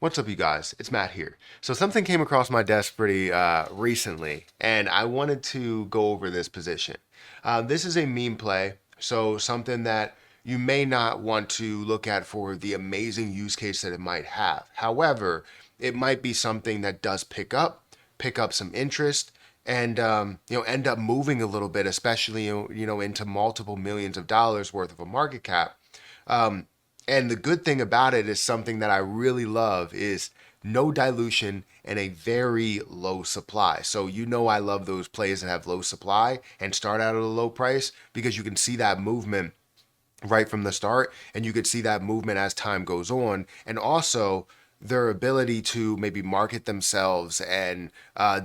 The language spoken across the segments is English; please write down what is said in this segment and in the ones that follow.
What's up, you guys? It's Matt here. So something came across my desk pretty recently, and I wanted to go over this position. This is a meme play, so something that you may not want to look at for the amazing use case that it might have. However, it might be something that does pick up some interest, and end up moving a little bit, especially into multiple millions of dollars worth of a market cap. Um, and the good thing about it is something that I really love is no dilution and a very low supply. So I love those plays that have low supply and start out at a low price because you can see that movement right from the start, and you could see that movement as time goes on, and also their ability to maybe market themselves and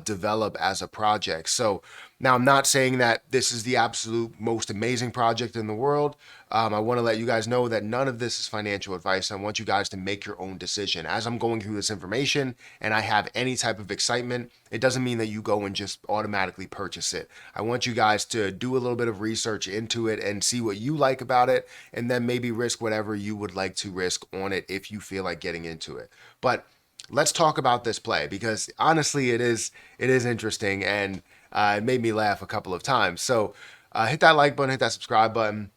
develop as a project. So now I'm not saying that this is the absolute most amazing project in the world. I want to let you guys know that none of this is financial advice. I want you guys to make your own decision. As I'm going through this information and I have any type of excitement, it doesn't mean that you go and just automatically purchase it. I want you guys to do a little bit of research into it and see what you like about it, and then maybe risk whatever you would like to risk on it if you feel like getting into it. But let's talk about this play because honestly, it is interesting, and it made me laugh a couple of times. So hit that like button, hit that subscribe button,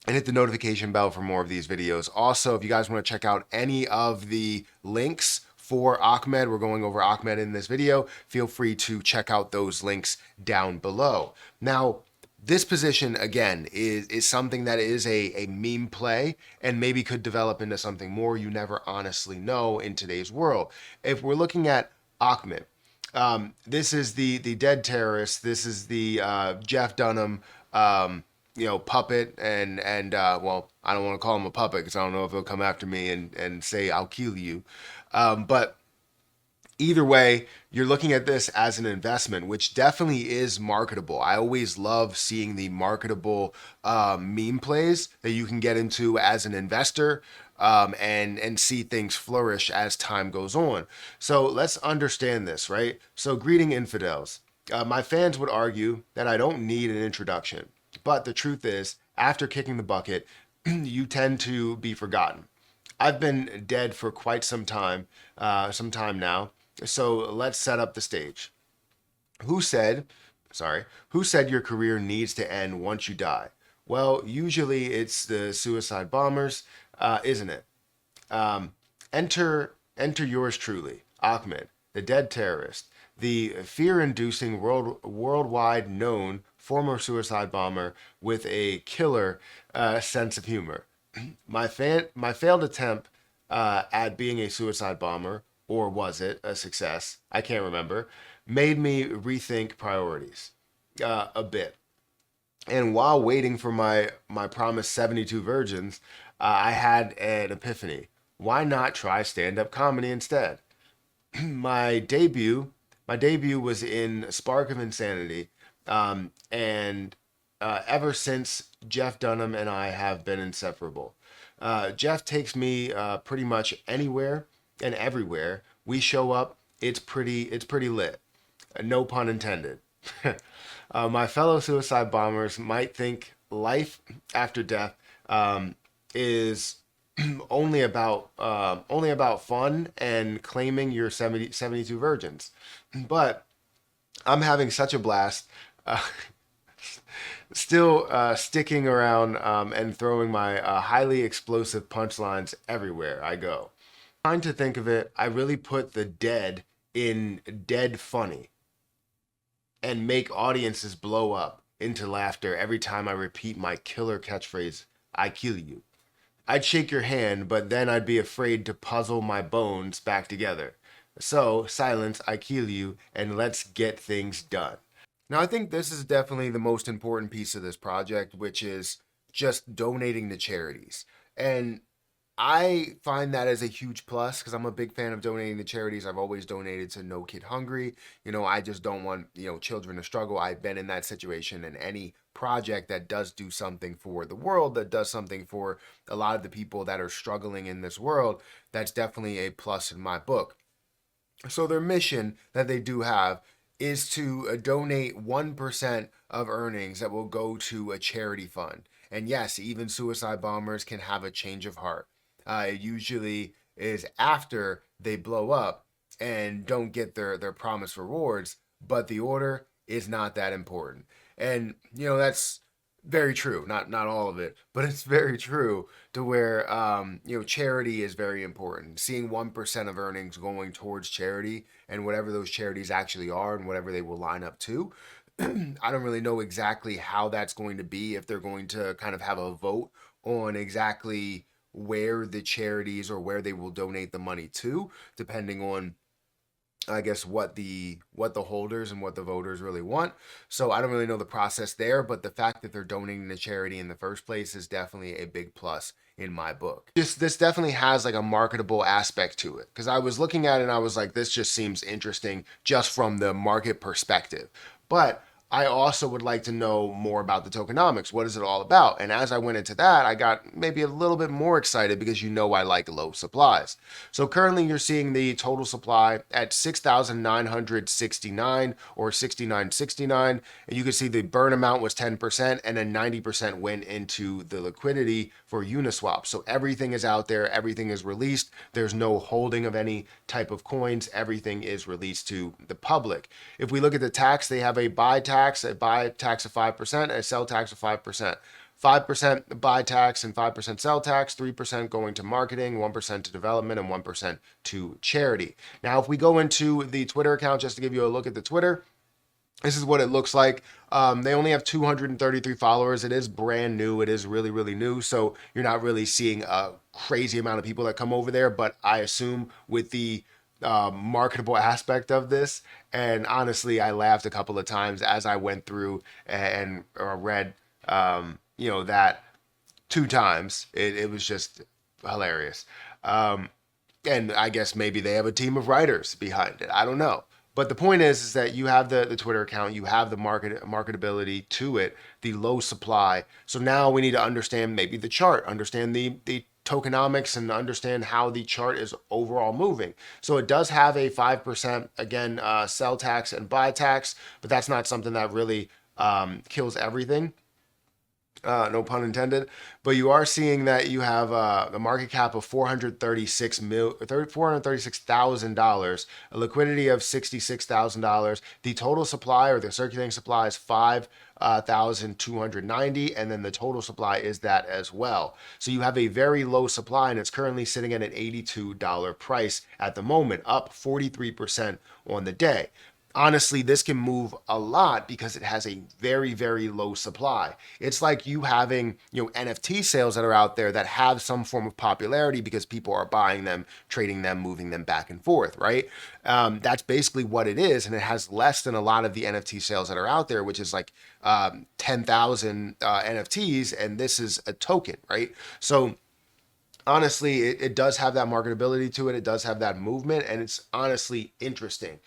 and hit the notification bell for more of these videos. Also, if you guys want to check out any of the links for Achmed, we're going over Achmed in this video, feel free to check out those links down below. Now, this position, again, is something that is a meme play and maybe could develop into something more. You never honestly know in today's world. If we're looking at Achmed, this is the dead terrorist. This is the Jeff Dunham, puppet, and well, I don't want to call him a puppet because I don't know if he'll come after me and say I'll kill you. But either way, you're looking at this as an investment, which definitely is marketable. I always love seeing the marketable meme plays that you can get into as an investor, and see things flourish as time goes on. So let's understand this, right? So, greeting infidels. My fans would argue that I don't need an introduction, but the truth is, after kicking the bucket, you tend to be forgotten. I've been dead for quite some time now. So let's set up the stage. Who said, who said your career needs to end once you die? Well, usually it's the suicide bombers, isn't it? Um, enter yours truly, Achmed, the dead terrorist, the fear-inducing worldwide known former suicide bomber with a killer sense of humor. My failed attempt at being a suicide bomber, or was it a success? I can't remember. Made me rethink priorities a bit. And while waiting for my promised 72 virgins, I had an epiphany. Why not try stand-up comedy instead? my debut my debut was in Spark of Insanity, and ever since, Jeff Dunham and I have been inseparable. Jeff takes me pretty much anywhere and everywhere we show up. It's pretty lit. No pun intended. My fellow suicide bombers might think life after death is only about fun and claiming your 72 virgins. But I'm having such a blast. Uh, Still sticking around and throwing my highly explosive punchlines everywhere I go. Trying to think of it, I really put the dead in dead funny and make audiences blow up into laughter every time I repeat my killer catchphrase, I kill you. I'd shake your hand, but then I'd be afraid to puzzle my bones back together. So, silence, I kill you, and let's get things done. Now, I think this is definitely the most important piece of this project, which is just donating to charities. And I find that as a huge plus because I'm a big fan of donating to charities. I've always donated to No Kid Hungry. I just don't want, children to struggle. I've been in that situation, and any project that does do something for the world, that does something for a lot of the people that are struggling in this world, that's definitely a plus in my book. So their mission that they do have is to donate 1% of earnings that will go to a charity fund. And yes, even suicide bombers can have a change of heart. It usually is after they blow up and don't get their promised rewards, but the order is not that important. And that's very true. Not all of it, but it's very true to where charity is very important. Seeing 1% of earnings going towards charity and whatever those charities actually are and whatever they will line up to. I don't really know exactly how that's going to be, if they're going to kind of have a vote on exactly where the charities or where they will donate the money to, depending on, I guess, what the holders and what the voters really want. So I don't really know the process there, but the fact that they're donating to charity in the first place is definitely a big plus in my book. This definitely has like a marketable aspect to it, because I was looking at it and I was like, this just seems interesting just from the market perspective. But I also would like to know more about the tokenomics. What is it all about? And as I went into that, I got maybe a little bit more excited because I like low supplies. So currently you're seeing the total supply at 6,969 or 6969. And you can see the burn amount was 10% and then 90% went into the liquidity for Uniswap. So everything is out there, everything is released. There's no holding of any type of coins. Everything is released to the public. If we look at the tax, they have a buy tax of 5%, a sell tax of 5%. 5% buy tax and 5% sell tax, 3% going to marketing, 1% to development, and 1% to charity. Now, if we go into the Twitter account, just to give you a look at the Twitter, this is what it looks like. They only have 233 followers. It is brand new. It is really, really new. So you're not really seeing a crazy amount of people that come over there. But I assume with the marketable aspect of this, and honestly, I laughed a couple of times as I went through and read, that two times. It was just hilarious. And I guess maybe they have a team of writers behind it. I don't know. But the point is that you have the Twitter account, you have the marketability to it, the low supply. So now we need to understand maybe the chart, understand the tokenomics, and understand how the chart is overall moving. So it does have a 5%, again, sell tax and buy tax, but that's not something that really kills everything. No pun intended, but you are seeing that you have the market cap of $436,000, a liquidity of $66,000. The total supply or the circulating supply is 5,290, and then the total supply is that as well. So you have a very low supply, and it's currently sitting at an $82 price at the moment, up 43% on the day. Honestly, this can move a lot because it has a very, very low supply. It's like you having, NFT sales that are out there that have some form of popularity because people are buying them, trading them, moving them back and forth, right? That's basically what it is. And it has less than a lot of the NFT sales that are out there, which is like 10,000 NFTs. And this is a token, right? So honestly, it does have that marketability to it. It does have that movement, and it's honestly interesting.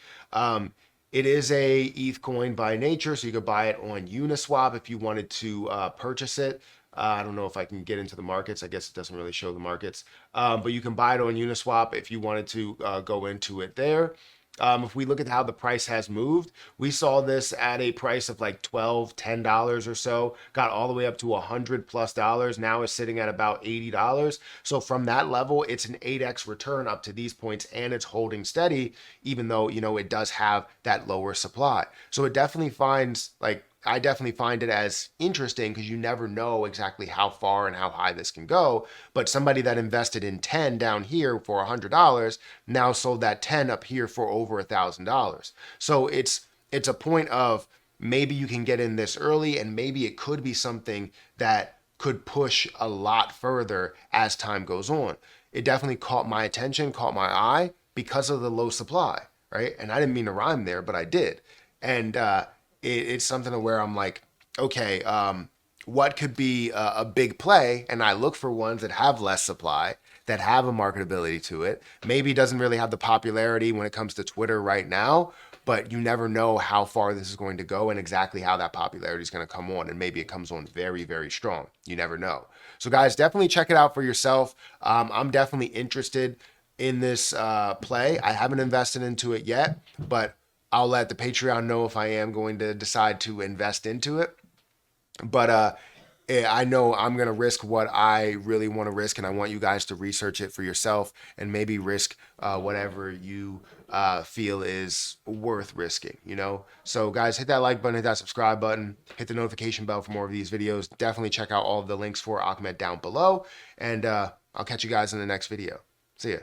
It is a ETH coin by nature, so you could buy it on Uniswap if you wanted to purchase it. I don't know if I can get into the markets. I guess it doesn't really show the markets, but you can buy it on Uniswap if you wanted to go into it there. If we look at how the price has moved, we saw this at a price of like $12, $10 or so, got all the way up to $100+. Now it's sitting at about $80. So from that level, it's an 8x return up to these points, and it's holding steady, even though, it does have that lower supply. So it definitely finds like, I definitely find it as interesting because you never know exactly how far and how high this can go. But somebody that invested in 10 down here for $100 now sold that 10 up here for over $1,000. So it's a point of maybe you can get in this early, and maybe it could be something that could push a lot further as time goes on. It definitely caught my attention, caught my eye because of the low supply, right? And I didn't mean to rhyme there, but I did. And it's something to where I'm like, okay, what could be a big play? And I look for ones that have less supply, that have a marketability to it. Maybe doesn't really have the popularity when it comes to Twitter right now, but you never know how far this is going to go and exactly how that popularity is going to come on. And maybe it comes on very, very strong. You never know. So guys, definitely check it out for yourself. I'm definitely interested in this play. I haven't invested into it yet, but I'll let the Patreon know if I am going to decide to invest into it. But I know I'm going to risk what I really want to risk, and I want you guys to research it for yourself and maybe risk whatever you feel is worth risking, you know? So, guys, hit that like button, hit that subscribe button, hit the notification bell for more of these videos. Definitely check out all of the links for Achmed down below, and I'll catch you guys in the next video. See ya.